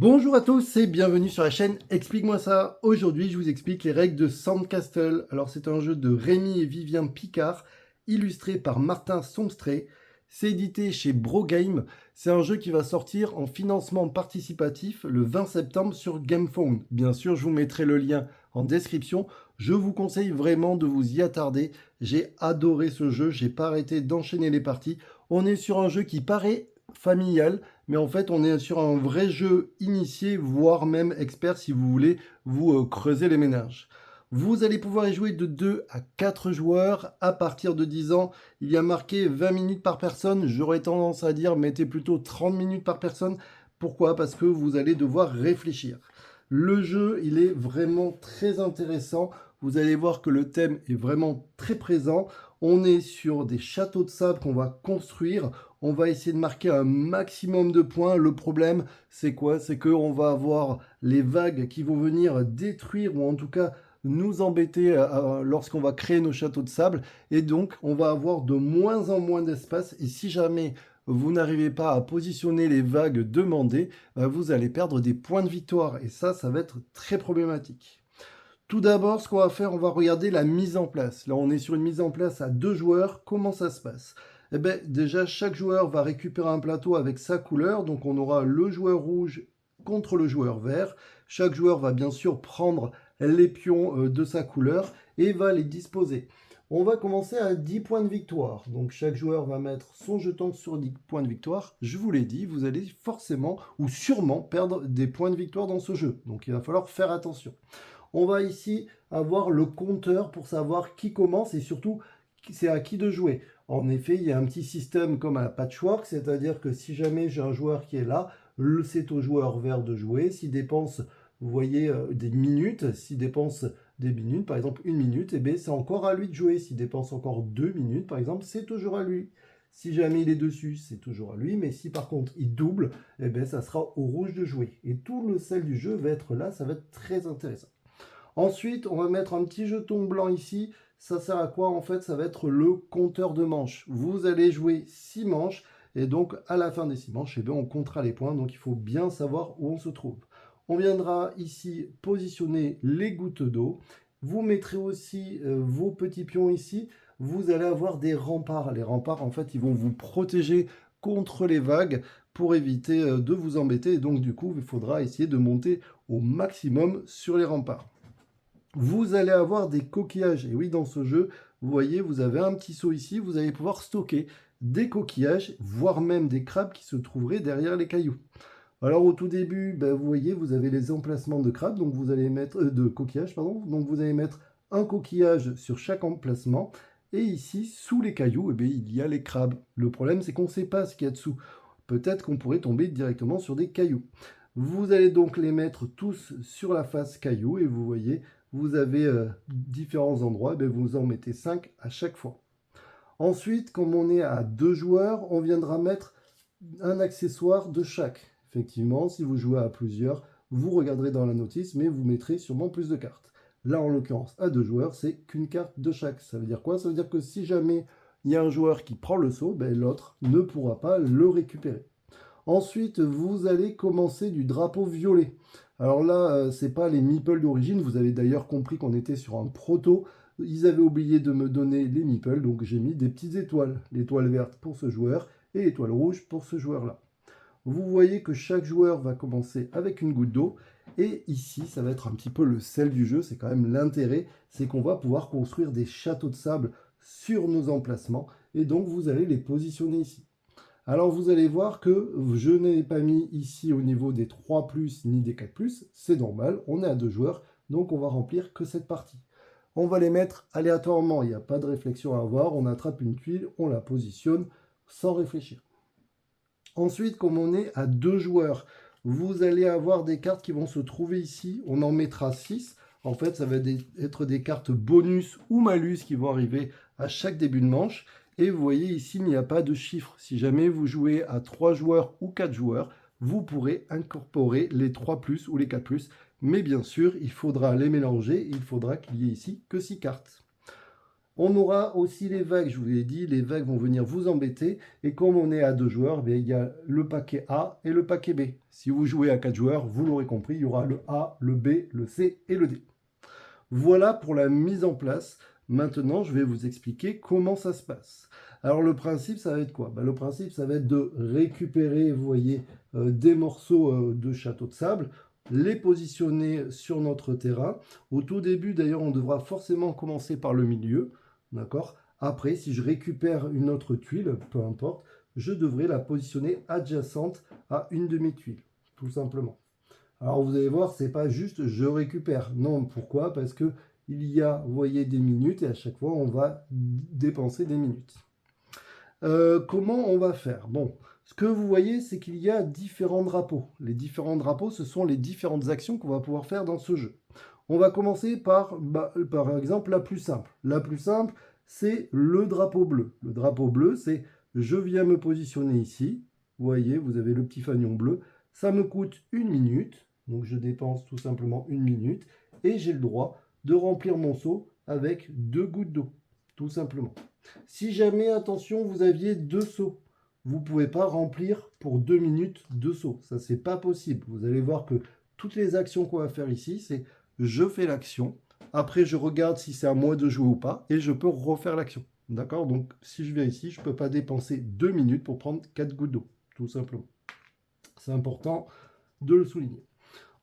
Bonjour à tous et bienvenue sur la chaîne Explique-moi ça. Aujourd'hui, je vous explique les règles de Sandcastle. Alors, c'est un jeu de Rémi et Vivien Picard, illustré par Martin Somstré. C'est édité chez Brogame. C'est un jeu qui va sortir en financement participatif le 20 septembre sur GamePhone. Bien sûr, je vous mettrai le lien en description. Je vous conseille vraiment de vous y attarder. J'ai adoré ce jeu, j'ai pas arrêté d'enchaîner les parties. On est sur un jeu qui paraît familial, mais en fait on est sur un vrai jeu initié, voire même expert si vous voulez vous creuser les méninges. Vous allez pouvoir y jouer de 2 à 4 joueurs à partir de 10 ans. Il y a marqué 20 minutes par personne. J'aurais tendance à dire mettez plutôt 30 minutes par personne. Pourquoi? Parce que vous allez devoir réfléchir. Le jeu, il est vraiment très intéressant. Vous allez voir que le thème est vraiment très présent. On est sur des châteaux de sable qu'on va construire. On va essayer de marquer un maximum de points. Le problème, c'est quoi? C'est qu'on va avoir les vagues qui vont venir détruire ou en tout cas nous embêter lorsqu'on va créer nos châteaux de sable. Et donc, on va avoir de moins en moins d'espace. Et si jamais vous n'arrivez pas à positionner les vagues demandées, vous allez perdre des points de victoire. Et ça va être très problématique. Tout d'abord, ce qu'on va faire, on va regarder la mise en place. Là, on est sur une mise en place à 2 joueurs. Comment ça se passe? Eh bien, déjà, chaque joueur va récupérer un plateau avec sa couleur. Donc, on aura le joueur rouge contre le joueur vert. Chaque joueur va bien sûr prendre les pions de sa couleur et va les disposer. On va commencer à 10 points de victoire. Donc, chaque joueur va mettre son jeton sur 10 points de victoire. Je vous l'ai dit, vous allez forcément ou sûrement perdre des points de victoire dans ce jeu. Donc, il va falloir faire attention. On va ici avoir le compteur pour savoir qui commence et surtout c'est à qui de jouer. En effet, il y a un petit système comme à la patchwork, c'est-à-dire que si jamais j'ai un joueur qui est là, c'est au joueur vert de jouer. S'il dépense, vous voyez, des minutes, s'il dépense des minutes, par exemple 1 minute, bien c'est encore à lui de jouer. S'il dépense encore 2 minutes, par exemple, c'est toujours à lui. Si jamais il est dessus, c'est toujours à lui, mais si par contre il double, bien ça sera au rouge de jouer. Et tout le sel du jeu va être là, ça va être très intéressant. Ensuite, on va mettre un petit jeton blanc ici. Ça sert à quoi? En fait, ça va être le compteur de manches. Vous allez jouer 6 manches. Et donc, à la fin des 6 manches, eh bien, on comptera les points. Donc, il faut bien savoir où on se trouve. On viendra ici positionner les gouttes d'eau. Vous mettrez aussi vos petits pions ici. Vous allez avoir des remparts. Les remparts, en fait, ils vont vous protéger contre les vagues pour éviter de vous embêter. Et donc, du coup, il faudra essayer de monter au maximum sur les remparts. Vous allez avoir des coquillages. Et oui, dans ce jeu, vous voyez, vous avez un petit seau ici, vous allez pouvoir stocker des coquillages, voire même des crabes qui se trouveraient derrière les cailloux. Alors au tout début, ben, vous voyez, vous avez les emplacements de crabes, donc vous allez mettre de coquillages, pardon. Donc vous allez mettre un coquillage sur chaque emplacement. Et ici, sous les cailloux, eh bien, il y a les crabes. Le problème, c'est qu'on ne sait pas ce qu'il y a dessous. Peut-être qu'on pourrait tomber directement sur des cailloux. Vous allez donc les mettre tous sur la face caillou et vous voyez, vous avez différents endroits, et vous en mettez 5 à chaque fois. Ensuite, comme on est à 2 joueurs, on viendra mettre un accessoire de chaque. Effectivement, si vous jouez à plusieurs, vous regarderez dans la notice, mais vous mettrez sûrement plus de cartes. Là, en l'occurrence, à 2 joueurs, c'est qu'une carte de chaque. Ça veut dire quoi? Ça veut dire que si jamais il y a un joueur qui prend le saut, ben, l'autre ne pourra pas le récupérer. Ensuite, vous allez commencer du drapeau violet. Alors là, c'est pas les meeples d'origine. Vous avez d'ailleurs compris qu'on était sur un proto. Ils avaient oublié de me donner les meeples, donc j'ai mis des petites étoiles. L'étoile verte pour ce joueur et l'étoile rouge pour ce joueur-là. Vous voyez que chaque joueur va commencer avec une goutte d'eau. Et ici, ça va être un petit peu le sel du jeu. C'est quand même l'intérêt. C'est qu'on va pouvoir construire des châteaux de sable sur nos emplacements. Et donc, vous allez les positionner ici. Alors vous allez voir que je n'ai pas mis ici au niveau des 3+, ni des 4+, c'est normal, on est à 2 joueurs, donc on va remplir que cette partie. On va les mettre aléatoirement, il n'y a pas de réflexion à avoir, on attrape une tuile, on la positionne sans réfléchir. Ensuite, comme on est à 2 joueurs, vous allez avoir des cartes qui vont se trouver ici, on en mettra 6. En fait, ça va être des cartes bonus ou malus qui vont arriver à chaque début de manche. Et vous voyez ici, il n'y a pas de chiffre. Si jamais vous jouez à 3 joueurs ou 4 joueurs, vous pourrez incorporer les 3+, ou les 4+. Mais bien sûr, il faudra les mélanger. Il faudra qu'il y ait ici que 6 cartes. On aura aussi les vagues, je vous l'ai dit, les vagues vont venir vous embêter. Et comme on est à 2 joueurs, bien, il y a le paquet A et le paquet B. Si vous jouez à 4 joueurs, vous l'aurez compris, il y aura le A, le B, le C et le D. Voilà pour la mise en place. Maintenant, je vais vous expliquer comment ça se passe. Alors le principe, ça va être quoi? Le principe, ça va être de récupérer, vous voyez, des morceaux de château de sable, les positionner sur notre terrain. Au tout début, d'ailleurs, on devra forcément commencer par le milieu, d'accord? Après, si je récupère une autre tuile, peu importe, je devrais la positionner adjacente à une de mes tuiles, tout simplement. Alors vous allez voir, c'est pas juste je récupère. Non, pourquoi? Parce que il y a, vous voyez, des minutes et à chaque fois on va dépenser des minutes. Comment on va faire? Bon, ce que vous voyez, c'est qu'il y a différents drapeaux. Les différents drapeaux, ce sont les différentes actions qu'on va pouvoir faire dans ce jeu. On va commencer par exemple, la plus simple. La plus simple, c'est le drapeau bleu. Le drapeau bleu, c'est je viens me positionner ici. Vous voyez, vous avez le petit fanion bleu. Ça me coûte une minute. Donc je dépense tout simplement une minute. Et j'ai le droit de remplir mon seau avec 2 gouttes d'eau. Tout simplement. Si jamais, attention, vous aviez 2 seaux, vous ne pouvez pas remplir pour 2 minutes 2 seaux. Ça, c'est pas possible. Vous allez voir que toutes les actions qu'on va faire ici, c'est je fais l'action, après je regarde si c'est à moi de jouer ou pas, et je peux refaire l'action. D'accord? Donc, si je viens ici, je ne peux pas dépenser 2 minutes pour prendre 4 gouttes d'eau, tout simplement. C'est important de le souligner.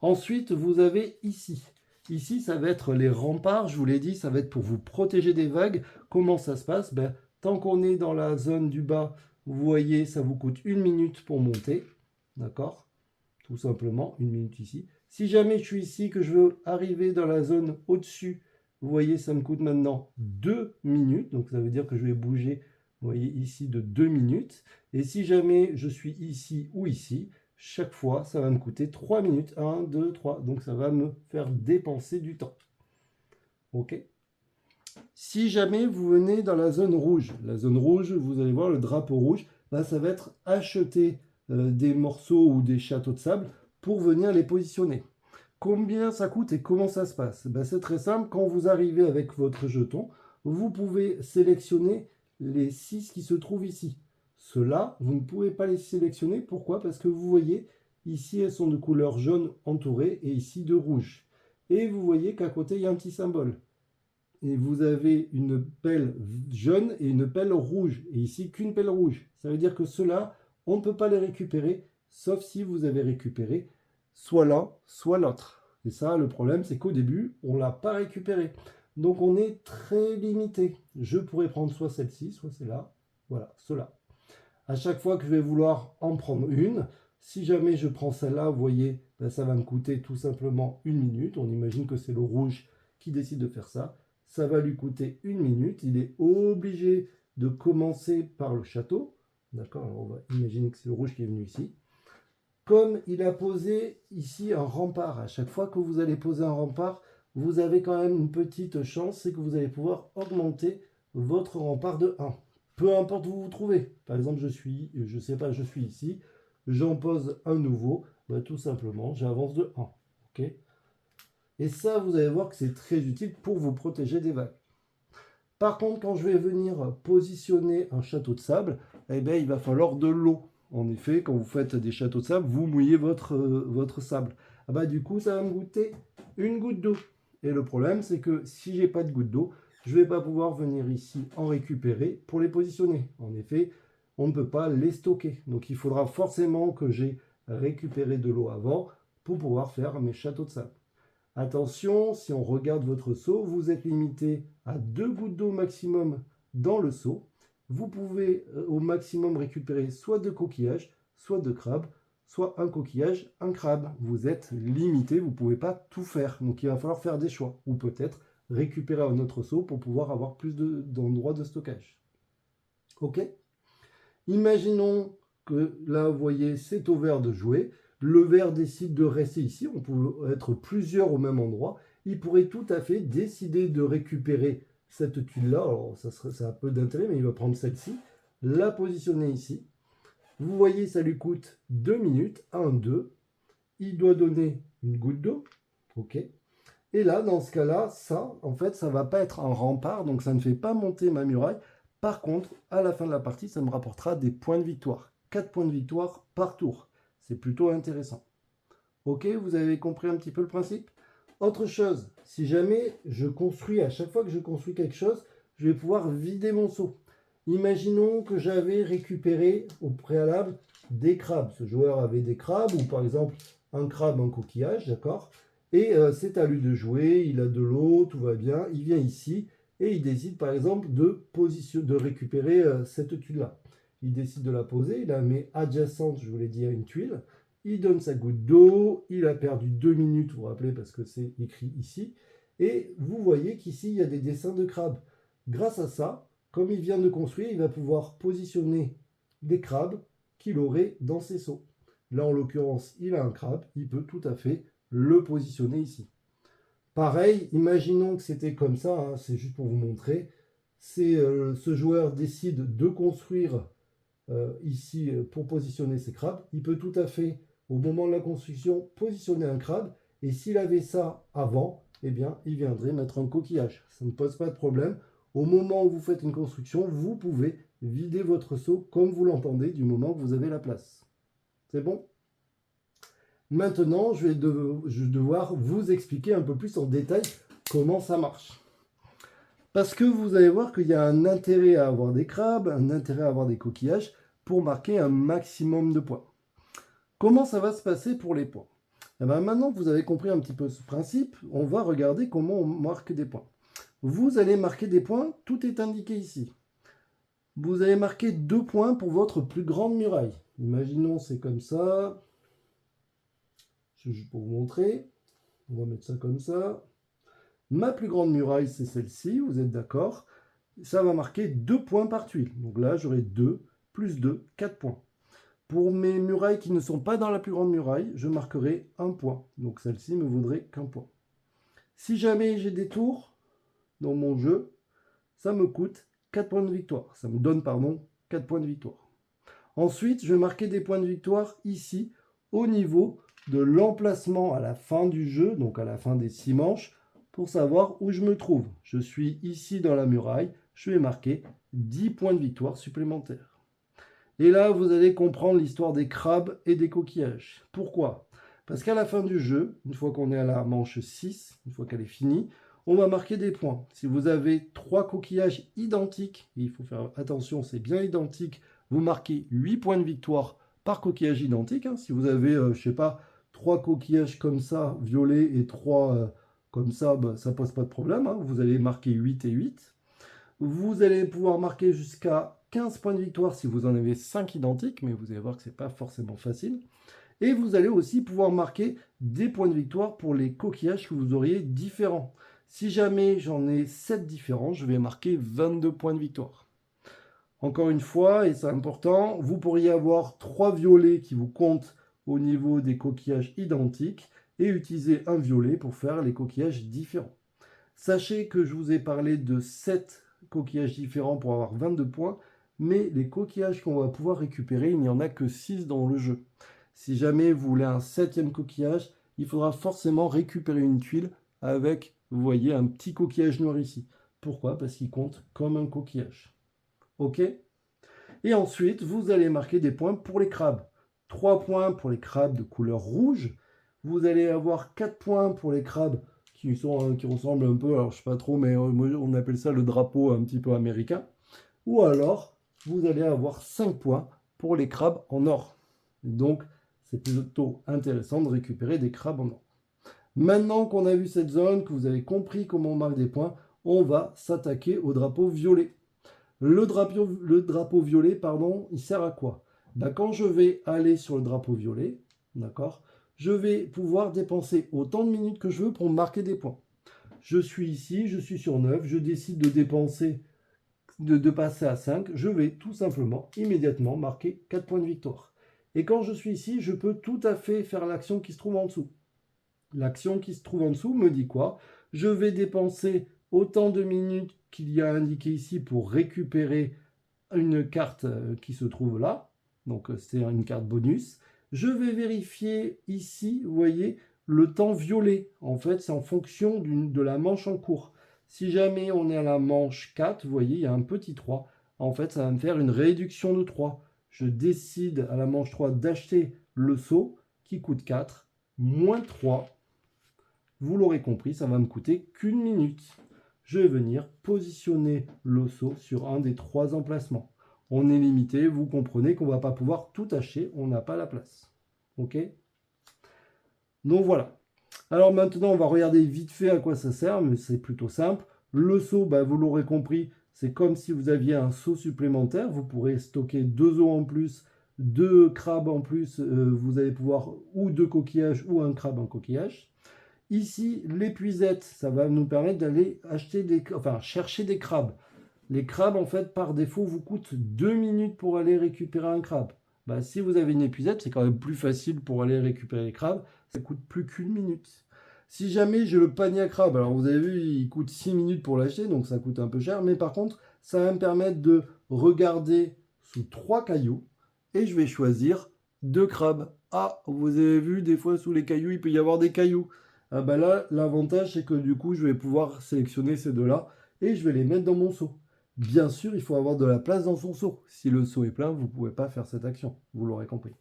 Ensuite, vous avez ici. Ici, ça va être les remparts. Je vous l'ai dit, ça va être pour vous protéger des vagues. Comment ça se passe? Tant qu'on est dans la zone du bas, vous voyez, ça vous coûte une minute pour monter. D'accord? Tout simplement, une minute ici. Si jamais je suis ici, que je veux arriver dans la zone au-dessus, vous voyez, ça me coûte maintenant 2 minutes. Donc, ça veut dire que je vais bouger, vous voyez, ici de 2 minutes. Et si jamais je suis ici ou ici, chaque fois, ça va me coûter 3 minutes. 1, 2, 3. Donc, ça va me faire dépenser du temps. OK? Si jamais vous venez dans la zone rouge, vous allez voir le drapeau rouge, ça va être acheter des morceaux ou des châteaux de sable pour venir les positionner. Combien ça coûte et comment ça se passe? C'est très simple, quand vous arrivez avec votre jeton, vous pouvez sélectionner les 6 qui se trouvent ici. Ceux-là, vous ne pouvez pas les sélectionner. Pourquoi? Parce que vous voyez, ici elles sont de couleur jaune entourée et ici de rouge. Et vous voyez qu'à côté, il y a un petit symbole. Et vous avez une pelle jaune et une pelle rouge. Et ici, qu'une pelle rouge. Ça veut dire que ceux-là, on ne peut pas les récupérer, sauf si vous avez récupéré soit l'un, soit l'autre. Et ça, le problème, c'est qu'au début, on ne l'a pas récupéré. Donc, on est très limité. Je pourrais prendre soit celle-ci, soit celle-là. Voilà, cela. À chaque fois que je vais vouloir en prendre une, si jamais je prends celle-là, vous voyez, ça va me coûter tout simplement une minute. On imagine que c'est le rouge qui décide de faire ça. Ça va lui coûter une minute. Il est obligé de commencer par le château. D'accord? Alors on va imaginer que c'est le rouge qui est venu ici. Comme il a posé ici un rempart, à chaque fois que vous allez poser un rempart, vous avez quand même une petite chance, c'est que vous allez pouvoir augmenter votre rempart de 1. Peu importe où vous vous trouvez. Par exemple, je suis ici, j'en pose un nouveau, tout simplement, j'avance de 1. Okay? Et ça, vous allez voir que c'est très utile pour vous protéger des vagues. Par contre, quand je vais venir positionner un château de sable, il va falloir de l'eau. En effet, quand vous faites des châteaux de sable, vous mouillez votre sable. Du coup, ça va me goûter une goutte d'eau. Et le problème, c'est que si j'ai pas de goutte d'eau, je ne vais pas pouvoir venir ici en récupérer pour les positionner. En effet, on ne peut pas les stocker. Donc, il faudra forcément que j'ai récupéré de l'eau avant pour pouvoir faire mes châteaux de sable. Attention, si on regarde votre seau, vous êtes limité à 2 gouttes d'eau maximum dans le seau. Vous pouvez au maximum récupérer soit 2 coquillages, soit 2 crabes, soit un coquillage, un crabe. Vous êtes limité, vous ne pouvez pas tout faire. Donc il va falloir faire des choix. Ou peut-être récupérer un autre seau pour pouvoir avoir plus d'endroits de stockage. OK? Imaginons que là, vous voyez, c'est au vert de jouer. Le vert décide de rester ici. On peut être plusieurs au même endroit. Il pourrait tout à fait décider de récupérer cette tuile-là. Alors, ça a un peu d'intérêt, mais il va prendre celle-ci, la positionner ici. Vous voyez, ça lui coûte 2 minutes. 1, 2. Il doit donner une goutte d'eau. OK. Et là, dans ce cas-là, ça, en fait, ça ne va pas être un rempart, donc ça ne fait pas monter ma muraille. Par contre, à la fin de la partie, ça me rapportera des points de victoire. 4 points de victoire par tour. C'est plutôt intéressant. Ok, vous avez compris un petit peu le principe? Autre chose, si jamais je construis, à chaque fois que je construis quelque chose, je vais pouvoir vider mon seau. Imaginons que j'avais récupéré au préalable des crabes. Ce joueur avait des crabes, ou par exemple un crabe, un coquillage, d'accord? Et c'est à lui de jouer, il a de l'eau, tout va bien, il vient ici, et il décide par exemple de récupérer cette tuile-là. Il décide de la poser, il la met adjacente, je voulais dire, à une tuile. Il donne sa goutte d'eau, il a perdu 2 minutes, vous vous rappelez, parce que c'est écrit ici. Et vous voyez qu'ici, il y a des dessins de crabes. Grâce à ça, comme il vient de construire, il va pouvoir positionner des crabes qu'il aurait dans ses seaux. Là, en l'occurrence, il a un crabe, il peut tout à fait le positionner ici. Pareil, imaginons que c'était comme ça, hein, c'est juste pour vous montrer. Ce joueur décide de construire ici pour positionner ses crabes. Il peut tout à fait, au moment de la construction, positionner un crabe. Et s'il avait ça avant, eh bien, il viendrait mettre un coquillage. Ça ne pose pas de problème. Au moment où vous faites une construction, vous pouvez vider votre seau comme vous l'entendez du moment que vous avez la place. C'est bon? Maintenant, je vais devoir vous expliquer un peu plus en détail comment ça marche. Parce que vous allez voir qu'il y a un intérêt à avoir des crabes, un intérêt à avoir des coquillages pour marquer un maximum de points. Comment ça va se passer pour les points? Eh bien, maintenant que vous avez compris un petit peu ce principe, on va regarder comment on marque des points. Vous allez marquer des points, tout est indiqué ici. Vous allez marquer 2 points pour votre plus grande muraille. Imaginons c'est comme ça. Juste pour vous montrer. On va mettre ça comme ça. Ma plus grande muraille, c'est celle-ci, vous êtes d'accord? Ça va marquer 2 points par tuile. Donc là, j'aurai 2 plus 2, 4 points. Pour mes murailles qui ne sont pas dans la plus grande muraille, je marquerai 1 point. Donc celle-ci me vaudrait qu'un point. Si jamais j'ai des tours dans mon jeu, ça me coûte 4 points de victoire. Ça me donne, pardon, 4 points de victoire. Ensuite, je vais marquer des points de victoire ici, au niveau de l'emplacement à la fin du jeu, donc à la fin des 6 manches, pour savoir où je me trouve. Je suis ici dans la muraille, je vais marquer 10 points de victoire supplémentaires. Et là, vous allez comprendre l'histoire des crabes et des coquillages. Pourquoi? Parce qu'à la fin du jeu, une fois qu'on est à la manche 6, une fois qu'elle est finie, on va marquer des points. Si vous avez 3 coquillages identiques, et il faut faire attention, c'est bien identique, vous marquez 8 points de victoire par coquillage identique. Hein. Si vous avez, je ne sais pas, 3 coquillages comme ça, violets, et 3 comme ça, bah, ça ne pose pas de problème. Hein. Vous allez marquer 8 et 8. Vous allez pouvoir marquer jusqu'à 15 points de victoire si vous en avez 5 identiques, mais vous allez voir que ce n'est pas forcément facile. Et vous allez aussi pouvoir marquer des points de victoire pour les coquillages que vous auriez différents. Si jamais j'en ai 7 différents, je vais marquer 22 points de victoire. Encore une fois, et c'est important, vous pourriez avoir 3 violets qui vous comptent au niveau des coquillages identiques et utiliser un violet pour faire les coquillages différents. Sachez que je vous ai parlé de 7 coquillages différents pour avoir 22 points, mais les coquillages qu'on va pouvoir récupérer, il n'y en a que 6 dans le jeu. Si jamais vous voulez un 7e coquillage, il faudra forcément récupérer une tuile avec, vous voyez, un petit coquillage noir ici. Pourquoi? Parce qu'il compte comme un coquillage. Ok? Et ensuite, vous allez marquer des points pour les crabes. 3 points pour les crabes de couleur rouge. Vous allez avoir 4 points pour les crabes qui ressemblent un peu, alors je sais pas trop, mais on appelle ça le drapeau un petit peu américain. Ou alors, vous allez avoir 5 points pour les crabes en or. Donc, c'est plutôt intéressant de récupérer des crabes en or. Maintenant qu'on a vu cette zone, que vous avez compris comment on marque des points, on va s'attaquer au drapeau violet. Le drapeau violet, pardon, il sert à quoi? Quand je vais aller sur le drapeau violet, d'accord, je vais pouvoir dépenser autant de minutes que je veux pour marquer des points. Je suis ici, je suis sur 9, je décide de dépenser, de passer à 5, je vais tout simplement, immédiatement, marquer 4 points de victoire. Et quand je suis ici, je peux tout à fait faire l'action qui se trouve en dessous. L'action qui se trouve en dessous me dit quoi? Je vais dépenser autant de minutes qu'il y a indiqué ici pour récupérer une carte qui se trouve là. Donc c'est une carte bonus. Je vais vérifier ici, vous voyez, le temps violet. En fait, c'est en fonction de la manche en cours. Si jamais on est à la manche 4, vous voyez, il y a un petit 3. En fait, ça va me faire une réduction de 3. Je décide à la manche 3 d'acheter le seau qui coûte 4, moins 3. Vous l'aurez compris, ça va me coûter qu'une minute. Je vais venir positionner le seau sur un des 3 emplacements. On est limité, vous comprenez qu'on ne va pas pouvoir tout acheter, on n'a pas la place. Ok? Donc voilà. Alors maintenant, on va regarder vite fait à quoi ça sert, mais c'est plutôt simple. Le seau, vous l'aurez compris, c'est comme si vous aviez un seau supplémentaire. Vous pourrez stocker 2 œufs en plus, 2 crabes en plus. Vous allez pouvoir ou 2 coquillages ou un crabe en coquillage. Ici, l'épuisette, ça va nous permettre d'aller chercher des crabes. Les crabes, en fait, par défaut, vous coûtent 2 minutes pour aller récupérer un crabe. Si vous avez une épuisette, c'est quand même plus facile pour aller récupérer les crabes. Ça coûte plus qu'une minute. Si jamais j'ai le panier à crabes, alors vous avez vu, il coûte 6 minutes pour l'acheter, donc ça coûte un peu cher. Mais par contre, ça va me permettre de regarder sous 3 cailloux. Et je vais choisir 2 crabes. Ah, vous avez vu, des fois, sous les cailloux, il peut y avoir des cailloux. Là, l'avantage, c'est que du coup, je vais pouvoir sélectionner ces deux-là et je vais les mettre dans mon seau. Bien sûr, il faut avoir de la place dans son seau. Si le seau est plein, vous ne pouvez pas faire cette action. Vous l'aurez compris.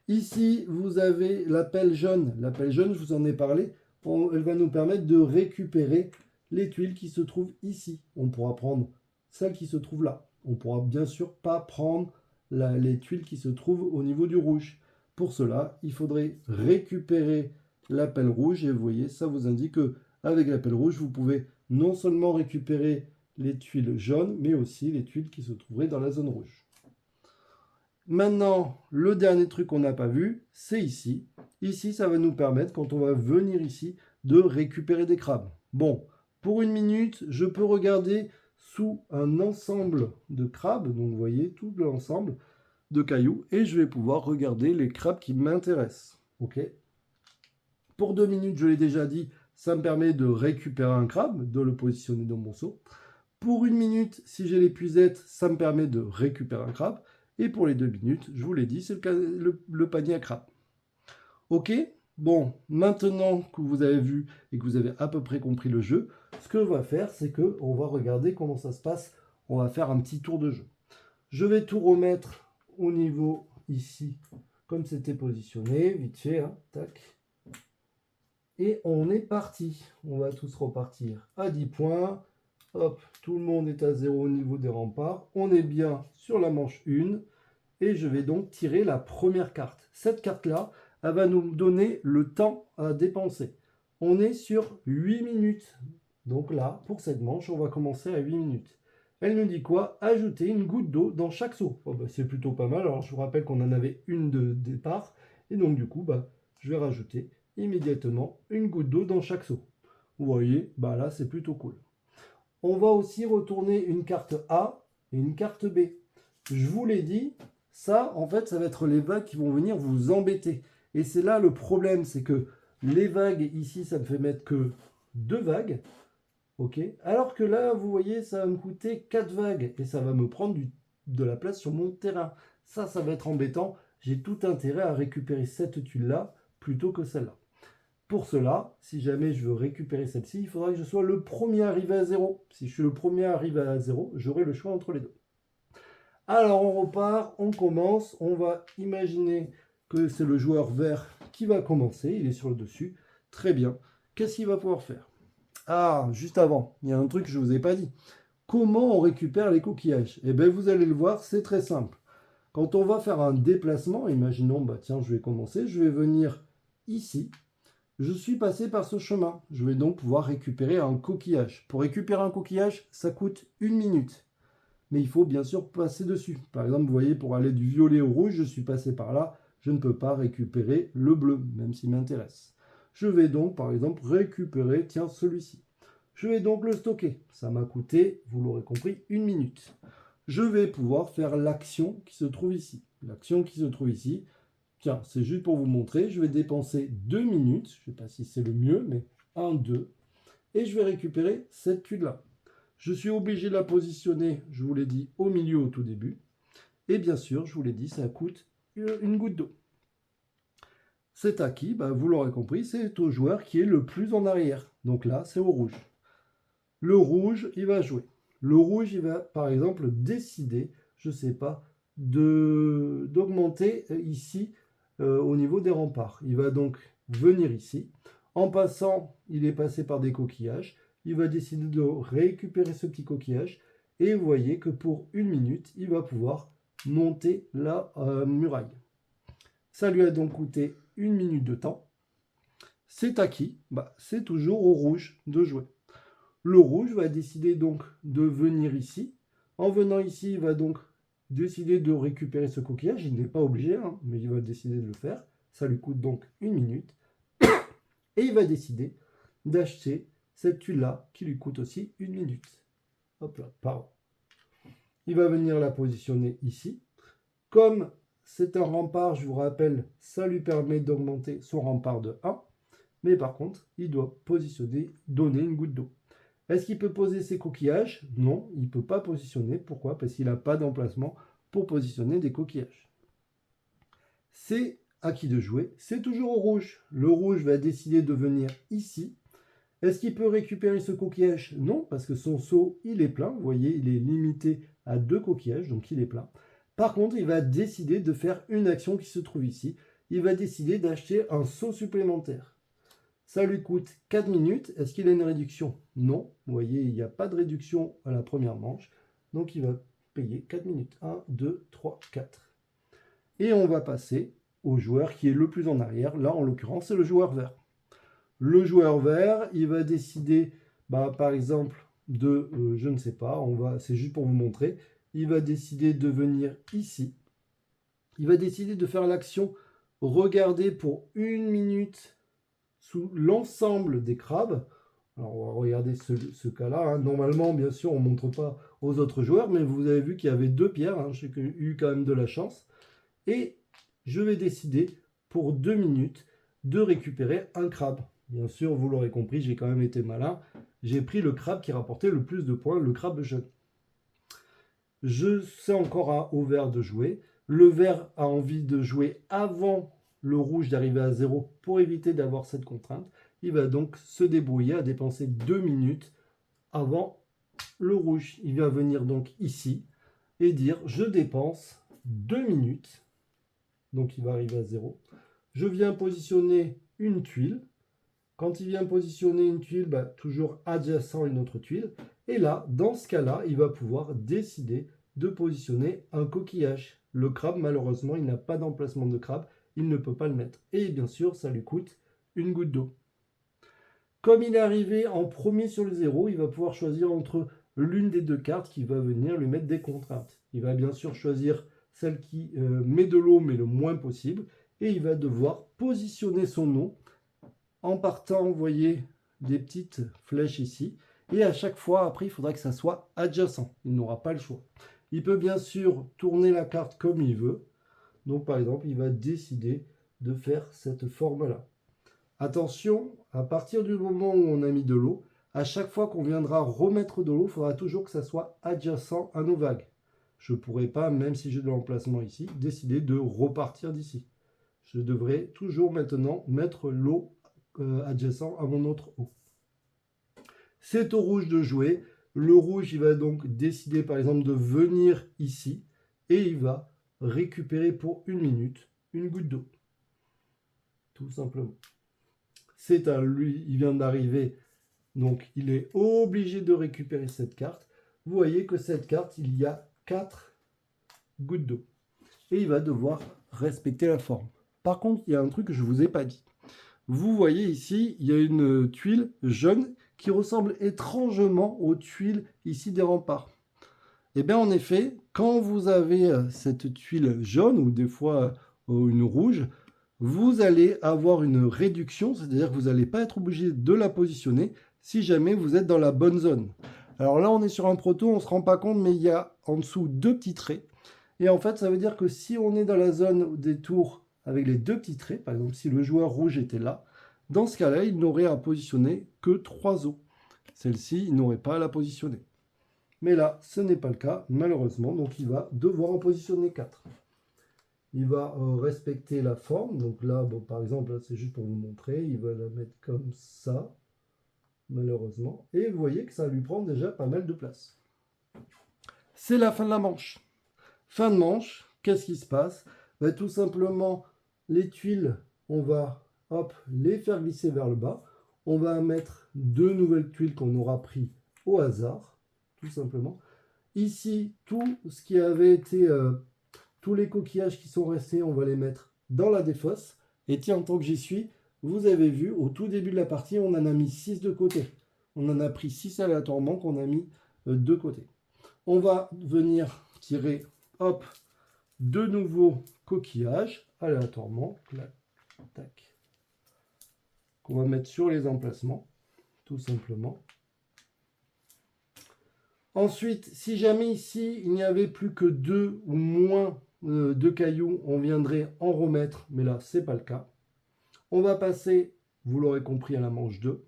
Ici, vous avez la pelle jaune. La pelle jaune, je vous en ai parlé. Elle va nous permettre de récupérer les tuiles qui se trouvent ici. On pourra prendre celles qui se trouvent là. On ne pourra bien sûr pas prendre les tuiles qui se trouvent au niveau du rouge. Pour cela, il faudrait récupérer la pelle rouge. Et vous voyez, ça vous indique qu'avec la pelle rouge, vous pouvez non seulement récupérer les tuiles jaunes, mais aussi les tuiles qui se trouveraient dans la zone rouge. Maintenant, le dernier truc qu'on n'a pas vu, c'est ici. Ici, ça va nous permettre, quand on va venir ici, de récupérer des crabes. Bon, pour une minute, je peux regarder sous un ensemble de crabes, donc vous voyez, tout l'ensemble de cailloux, et je vais pouvoir regarder les crabes qui m'intéressent. Ok. Pour 2 minutes, je l'ai déjà dit, ça me permet de récupérer un crabe, de le positionner dans mon seau. Pour 1 minute, si j'ai l'épuisette, ça me permet de récupérer un crabe. Et pour les 2 minutes, je vous l'ai dit, c'est le panier à crabe. Ok? Bon, maintenant que vous avez vu et que vous avez à peu près compris le jeu, ce que on va faire, c'est qu'on va regarder comment ça se passe. On va faire un petit tour de jeu. Je vais tout remettre au niveau ici, comme c'était positionné, vite fait, hein, tac. Et on est parti. On va tous repartir à 10 points. Hop, tout le monde est à 0 au niveau des remparts. On est bien sur la manche 1. Et je vais donc tirer la première carte. Cette carte-là, elle va nous donner le temps à dépenser. On est sur 8 minutes. Donc là, pour cette manche, on va commencer à 8 minutes. Elle nous dit quoi? Ajouter une goutte d'eau dans chaque seau. C'est plutôt pas mal. Alors je vous rappelle qu'on en avait une de départ. Et donc du coup, je vais rajouter immédiatement une goutte d'eau dans chaque seau. Vous voyez, là c'est plutôt cool. On va aussi retourner une carte A et une carte B. Je vous l'ai dit, ça en fait ça va être les vagues qui vont venir vous embêter. Et c'est là le problème, c'est que les vagues ici ça me fait mettre que 2 vagues. Ok. Alors que là, vous voyez, ça va me coûter 4 vagues et ça va me prendre de la place sur mon terrain. Ça va être embêtant. J'ai tout intérêt à récupérer cette tuile-là plutôt que celle-là. Pour cela, si jamais je veux récupérer celle-ci, il faudra que je sois le premier arrivé à 0. Si je suis le premier arrivé à 0, j'aurai le choix entre les deux. Alors on repart, on commence, on va imaginer que c'est le joueur vert qui va commencer, il est sur le dessus. Très bien. Qu'est-ce qu'il va pouvoir faire? Ah, juste avant, il y a un truc que je ne vous ai pas dit. Comment on récupère les coquillages? Eh bien, vous allez le voir, c'est très simple. Quand on va faire un déplacement, imaginons, tiens, je vais commencer, je vais venir ici. Je suis passé par ce chemin. Je vais donc pouvoir récupérer un coquillage. Pour récupérer un coquillage, ça coûte 1 minute. Mais il faut bien sûr passer dessus. Par exemple, vous voyez, pour aller du violet au rouge, je suis passé par là. Je ne peux pas récupérer le bleu, même s'il m'intéresse. Je vais donc, par exemple, récupérer, tiens, celui-ci. Je vais donc le stocker. Ça m'a coûté, vous l'aurez compris, 1 minute. Je vais pouvoir faire l'action qui se trouve ici. L'action qui se trouve ici, tiens, c'est juste pour vous montrer. Je vais dépenser 2 minutes. Je ne sais pas si c'est le mieux, mais 1, 2. Et je vais récupérer cette tuile-là. Je suis obligé de la positionner, je vous l'ai dit, au milieu au tout début. Et bien sûr, je vous l'ai dit, ça coûte une goutte d'eau. C'est à qui? Vous l'aurez compris, c'est au joueur qui est le plus en arrière. Donc là, c'est au rouge. Le rouge, il va jouer. Le rouge, il va, par exemple, décider, je ne sais pas, d'augmenter ici au niveau des remparts. Il va donc venir ici. En passant, il est passé par des coquillages. Il va décider de récupérer ce petit coquillage. Et vous voyez que pour 1 minute, il va pouvoir monter la muraille. Ça lui a donc coûté 1 minute de temps. C'est à qui? C'est toujours au rouge de jouer. Le rouge va décider donc de venir ici. En venant ici, il va donc décider de récupérer ce coquillage. Il n'est pas obligé, mais il va décider de le faire. Ça lui coûte donc 1 minute. Et il va décider d'acheter cette tuile-là qui lui coûte aussi 1 minute. Hop là, pardon. Il va venir la positionner ici. Comme c'est un rempart, je vous rappelle, ça lui permet d'augmenter son rempart de 1. Mais par contre, il doit positionner, donner une goutte d'eau. Est-ce qu'il peut poser ses coquillages? Non, il ne peut pas positionner. Pourquoi? Parce qu'il n'a pas d'emplacement pour positionner des coquillages. C'est à qui de jouer? C'est toujours au rouge. Le rouge va décider de venir ici. Est-ce qu'il peut récupérer ce coquillage? Non, parce que son seau, il est plein. Vous voyez, il est limité à 2 coquillages, donc il est plein. Par contre, il va décider de faire une action qui se trouve ici. Il va décider d'acheter un seau supplémentaire. Ça lui coûte 4 minutes. Est-ce qu'il a une réduction? Non. Vous voyez, il n'y a pas de réduction à la première manche. Donc, il va payer 4 minutes. 1, 2, 3, 4. Et on va passer au joueur qui est le plus en arrière. Là, en l'occurrence, c'est le joueur vert. Le joueur vert, il va décider, par exemple, de, je ne sais pas, c'est juste pour vous montrer, il va décider de venir ici. Il va décider de faire l'action regarder pour 1 minute sous l'ensemble des crabes. Alors, on va regarder ce cas-là. Normalement, bien sûr, on ne montre pas aux autres joueurs, mais vous avez vu qu'il y avait 2 pierres. J'ai eu quand même de la chance. Et je vais décider, pour 2 minutes, de récupérer un crabe. Bien sûr, vous l'aurez compris, j'ai quand même été malin. J'ai pris le crabe qui rapportait le plus de points, le crabe jaune. C'est encore au vert de jouer. Le vert a envie de jouer avant le rouge d'arriver à 0 pour éviter d'avoir cette contrainte. Il va donc se débrouiller à dépenser 2 minutes avant le rouge. Il va venir donc ici et dire je dépense 2 minutes. Donc il va arriver à 0. Je viens positionner une tuile. Quand il vient positionner une tuile, toujours adjacent à une autre tuile. Et là, dans ce cas-là, il va pouvoir décider de positionner un coquillage. Le crabe, malheureusement, il n'a pas d'emplacement de crabe. Il ne peut pas le mettre. Et bien sûr, ça lui coûte une goutte d'eau. Comme il est arrivé en premier sur le 0, il va pouvoir choisir entre l'une des 2 cartes qui va venir lui mettre des contraintes. Il va bien sûr choisir celle qui met de l'eau, mais le moins possible. Et il va devoir positionner son eau en partant, vous voyez, des petites flèches ici. Et à chaque fois, après, il faudra que ça soit adjacent. Il n'aura pas le choix. Il peut bien sûr tourner la carte comme il veut. Donc, par exemple, il va décider de faire cette forme-là. Attention, à partir du moment où on a mis de l'eau, à chaque fois qu'on viendra remettre de l'eau, il faudra toujours que ça soit adjacent à nos vagues. Je ne pourrai pas, même si j'ai de l'emplacement ici, décider de repartir d'ici. Je devrais toujours maintenant mettre l'eau adjacent à mon autre eau. C'est au rouge de jouer. Le rouge, il va donc décider par exemple de venir ici et il va récupérer pour 1 minute une goutte d'eau. Tout simplement. C'est à lui, il vient d'arriver, donc il est obligé de récupérer cette carte. Vous voyez que cette carte, il y a 4 gouttes d'eau. Et il va devoir respecter la forme. Par contre, il y a un truc que je ne vous ai pas dit. Vous voyez ici, il y a une tuile jaune qui ressemble étrangement aux tuiles ici des remparts. Et bien en effet, quand vous avez cette tuile jaune ou des fois une rouge, vous allez avoir une réduction, c'est-à-dire que vous n'allez pas être obligé de la positionner si jamais vous êtes dans la bonne zone. Alors là, on est sur un proto, on ne se rend pas compte, mais il y a en dessous 2 petits traits. Et en fait, ça veut dire que si on est dans la zone des tours avec les 2 petits traits, par exemple, si le joueur rouge était là, dans ce cas-là, il n'aurait à positionner que 3 os. Celle-ci, il n'aurait pas à la positionner. Mais là, ce n'est pas le cas, malheureusement, donc il va devoir en positionner 4. il va respecter la forme. Donc là, bon, par exemple, c'est juste pour vous montrer, il va la mettre comme ça, malheureusement. Et vous voyez que ça lui prend déjà pas mal de place. C'est la fin de la manche. Fin de manche, qu'est-ce qui se passe? Ben, tout simplement, les tuiles, on va les faire glisser vers le bas. On va mettre deux nouvelles tuiles qu'on aura pris au hasard, tout simplement. Ici, tout ce qui avait été, tous les coquillages qui sont restés, on va les mettre dans la défausse. Et tiens, en tant que j'y suis, vous avez vu, au tout début de la partie, on en a mis 6 de côté. On en a pris 6 aléatoirement qu'on a mis de côté. On va venir tirer, hop, de nouveaux coquillages aléatoirement, là, tac, qu'on va mettre sur les emplacements, tout simplement. Ensuite, si jamais ici, il n'y avait plus que 2 ou moins de cailloux, on viendrait en remettre, mais là, ce n'est pas le cas. On va passer, vous l'aurez compris, à la manche 2.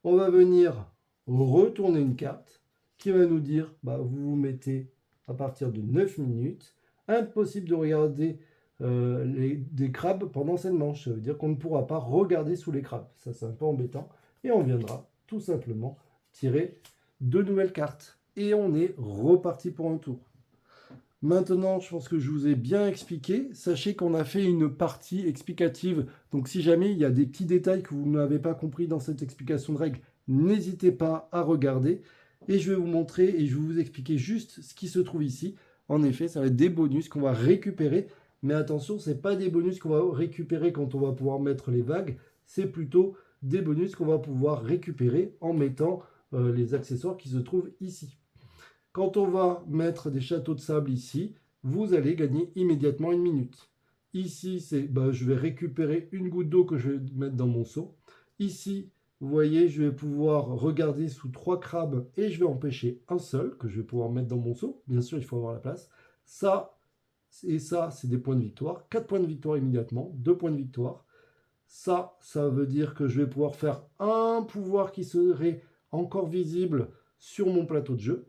On va venir retourner une carte qui va nous dire, bah, vous vous mettez à partir de 9 minutes. Impossible de regarder des crabes pendant cette manche. Ça veut dire qu'on ne pourra pas regarder sous les crabes. Ça, c'est un peu embêtant. Et on viendra tout simplement tirer 2 nouvelles cartes. Et on est reparti pour un tour. Maintenant, je pense que je vous ai bien expliqué. Sachez qu'on a fait une partie explicative. Donc, si jamais il y a des petits détails que vous n'avez pas compris dans cette explication de règles, n'hésitez pas à regarder. Et je vais vous montrer et je vais vous expliquer juste ce qui se trouve ici. En effet, ça va être des bonus qu'on va récupérer. Mais attention, ce n'est pas des bonus qu'on va récupérer quand on va pouvoir mettre les vagues. C'est plutôt des bonus qu'on va pouvoir récupérer en mettant les accessoires qui se trouvent ici. Quand on va mettre des châteaux de sable ici, vous allez gagner immédiatement 1 minute. Ici, je vais récupérer une goutte d'eau que je vais mettre dans mon seau. Ici, vous voyez, je vais pouvoir regarder sous 3 crabes et je vais empêcher un seul que je vais pouvoir mettre dans mon seau. Bien sûr, il faut avoir la place. Ça et ça, c'est des points de victoire. 4 points de victoire immédiatement, 2 points de victoire. Ça veut dire que je vais pouvoir faire un pouvoir qui serait encore visible sur mon plateau de jeu.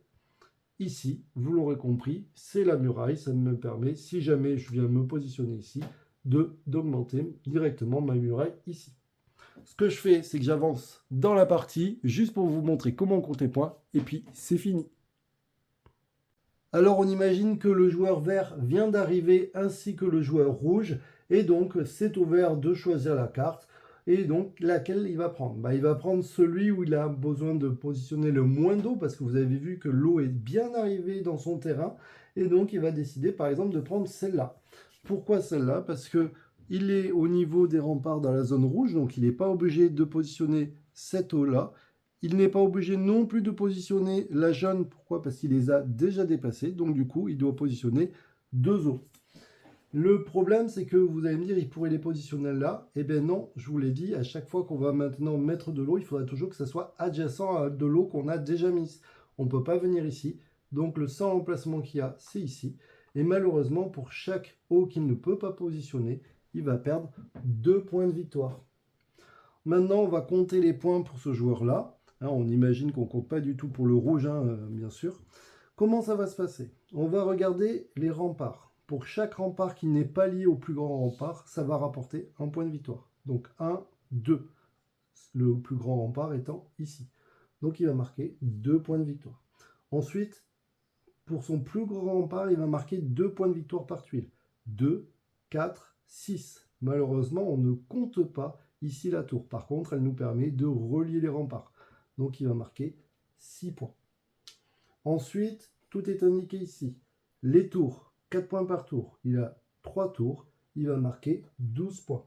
Ici, vous l'aurez compris, c'est la muraille. Ça me permet, si jamais je viens me positionner ici, d'augmenter directement ma muraille ici. Ce que je fais, c'est que j'avance dans la partie, juste pour vous montrer comment on compte les points, et puis c'est fini. Alors on imagine que le joueur vert vient d'arriver ainsi que le joueur rouge, et donc c'est au vert de choisir la carte. Et donc, laquelle il va prendre? Il va prendre celui où il a besoin de positionner le moins d'eau, parce que vous avez vu que l'eau est bien arrivée dans son terrain. Et donc, il va décider, par exemple, de prendre celle-là. Pourquoi celle-là? Parce qu'il est au niveau des remparts dans la zone rouge, donc il n'est pas obligé de positionner cette eau-là. Il n'est pas obligé non plus de positionner la jaune. Pourquoi? Parce qu'il les a déjà dépassés. Donc, du coup, il doit positionner 2 eaux. Le problème, c'est que vous allez me dire, il pourrait les positionner là. Eh bien non, je vous l'ai dit, à chaque fois qu'on va maintenant mettre de l'eau, il faudra toujours que ça soit adjacent à de l'eau qu'on a déjà mise. On ne peut pas venir ici. Donc le seul emplacement qu'il y a, c'est ici. Et malheureusement, pour chaque eau qu'il ne peut pas positionner, il va perdre 2 points de victoire. Maintenant, on va compter les points pour ce joueur-là. On imagine qu'on ne compte pas du tout pour le rouge, bien sûr. Comment ça va se passer? On va regarder les remparts. Pour chaque rempart qui n'est pas lié au plus grand rempart, ça va rapporter 1 point de victoire. Donc 1, 2. Le plus grand rempart étant ici. Donc il va marquer 2 points de victoire. Ensuite, pour son plus grand rempart, il va marquer 2 points de victoire par tuile. 2, 4, 6. Malheureusement, on ne compte pas ici la tour. Par contre, elle nous permet de relier les remparts. Donc il va marquer 6 points. Ensuite, tout est indiqué ici. Les tours. 4 points par tour. Il a 3 tours. Il va marquer 12 points.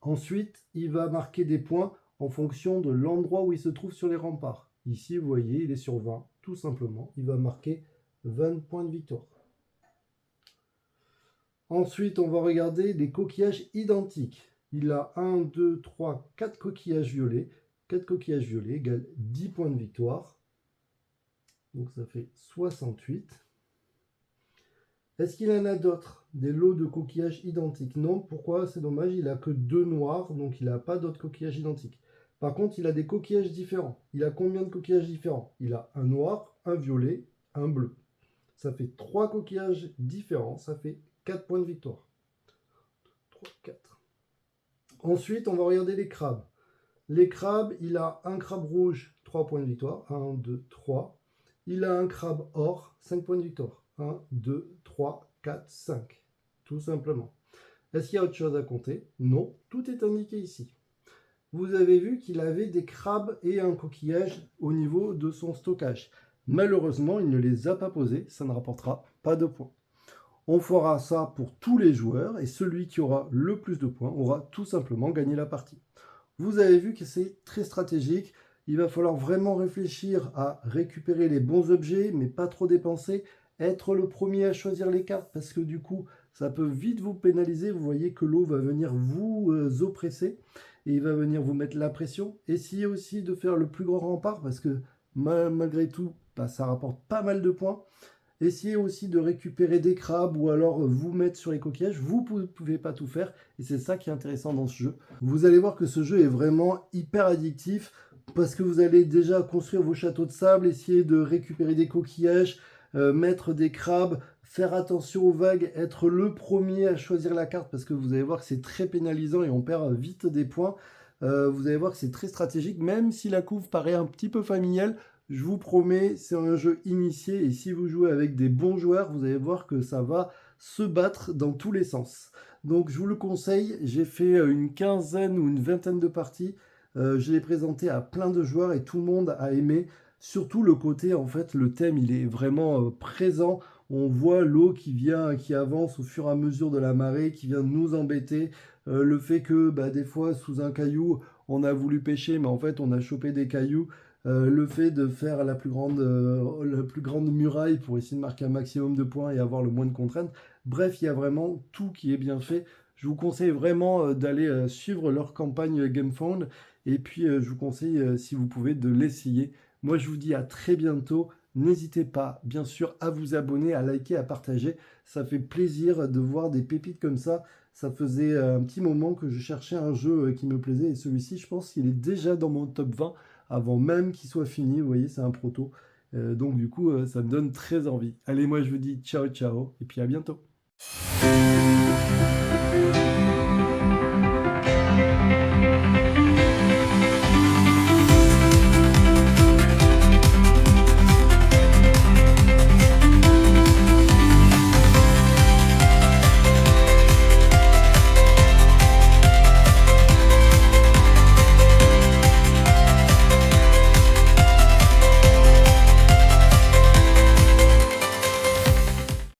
Ensuite, il va marquer des points en fonction de l'endroit où il se trouve sur les remparts. Ici, vous voyez, il est sur 20, tout simplement. Il va marquer 20 points de victoire. Ensuite, on va regarder les coquillages identiques. Il a 1, 2, 3, 4 coquillages violets. 4 coquillages violets égale 10 points de victoire. Donc ça fait 68. Est-ce qu'il en a d'autres? Des lots de coquillages identiques? Non, pourquoi? C'est dommage, il n'a que 2 noirs, donc il n'a pas d'autres coquillages identiques. Par contre, il a des coquillages différents. Il a combien de coquillages différents? Il a un noir, un violet, un bleu. Ça fait 3 coquillages différents, ça fait 4 points de victoire. 3, 4. Ensuite, on va regarder les crabes. Les crabes, il a un crabe rouge, 3 points de victoire. 1, 2, 3. Il a un crabe or, 5 points de victoire. 1, 2, 3, 4, 5. Tout simplement. Est-ce qu'il y a autre chose à compter? Non, tout est indiqué ici. Vous avez vu qu'il avait des crabes et un coquillage au niveau de son stockage. Malheureusement, il ne les a pas posés, ça ne rapportera pas de points. On fera ça pour tous les joueurs et celui qui aura le plus de points aura tout simplement gagné la partie. Vous avez vu que c'est très stratégique. Il va falloir vraiment réfléchir à récupérer les bons objets, mais pas trop dépenser. Être le premier à choisir les cartes parce que du coup, ça peut vite vous pénaliser. Vous voyez que l'eau va venir vous oppresser et il va venir vous mettre la pression. Essayez aussi de faire le plus grand rempart parce que malgré tout, ça rapporte pas mal de points. Essayez aussi de récupérer des crabes ou alors vous mettre sur les coquillages. Vous ne pouvez pas tout faire et c'est ça qui est intéressant dans ce jeu. Vous allez voir que ce jeu est vraiment hyper addictif parce que vous allez déjà construire vos châteaux de sable, essayer de récupérer des coquillages, mettre des crabes, faire attention aux vagues, être le premier à choisir la carte parce que vous allez voir que c'est très pénalisant et on perd vite des points. Vous allez voir que c'est très stratégique, même si la couve paraît un petit peu familiale. Je vous promets, c'est un jeu initié et si vous jouez avec des bons joueurs, vous allez voir que ça va se battre dans tous les sens. Donc je vous le conseille, j'ai fait une quinzaine ou une vingtaine de parties. Je l'ai présenté à plein de joueurs et tout le monde a aimé. Surtout le côté, en fait, le thème, il est vraiment présent. On voit l'eau qui avance au fur et à mesure de la marée, qui vient nous embêter. Le fait que des fois, sous un caillou, on a voulu pêcher, mais en fait, on a chopé des cailloux. Le fait de faire la plus grande muraille pour essayer de marquer un maximum de points et avoir le moins de contraintes. Bref, il y a vraiment tout qui est bien fait. Je vous conseille vraiment d'aller suivre leur campagne GameFound. Et puis, je vous conseille, si vous pouvez, de l'essayer. Moi, je vous dis à très bientôt. N'hésitez pas, bien sûr, à vous abonner, à liker, à partager. Ça fait plaisir de voir des pépites comme ça. Ça faisait un petit moment que je cherchais un jeu qui me plaisait. Et celui-ci, je pense qu'il est déjà dans mon top 20 avant même qu'il soit fini. Vous voyez, c'est un proto. Donc du coup, ça me donne très envie. Allez, moi je vous dis ciao, ciao, et puis à bientôt.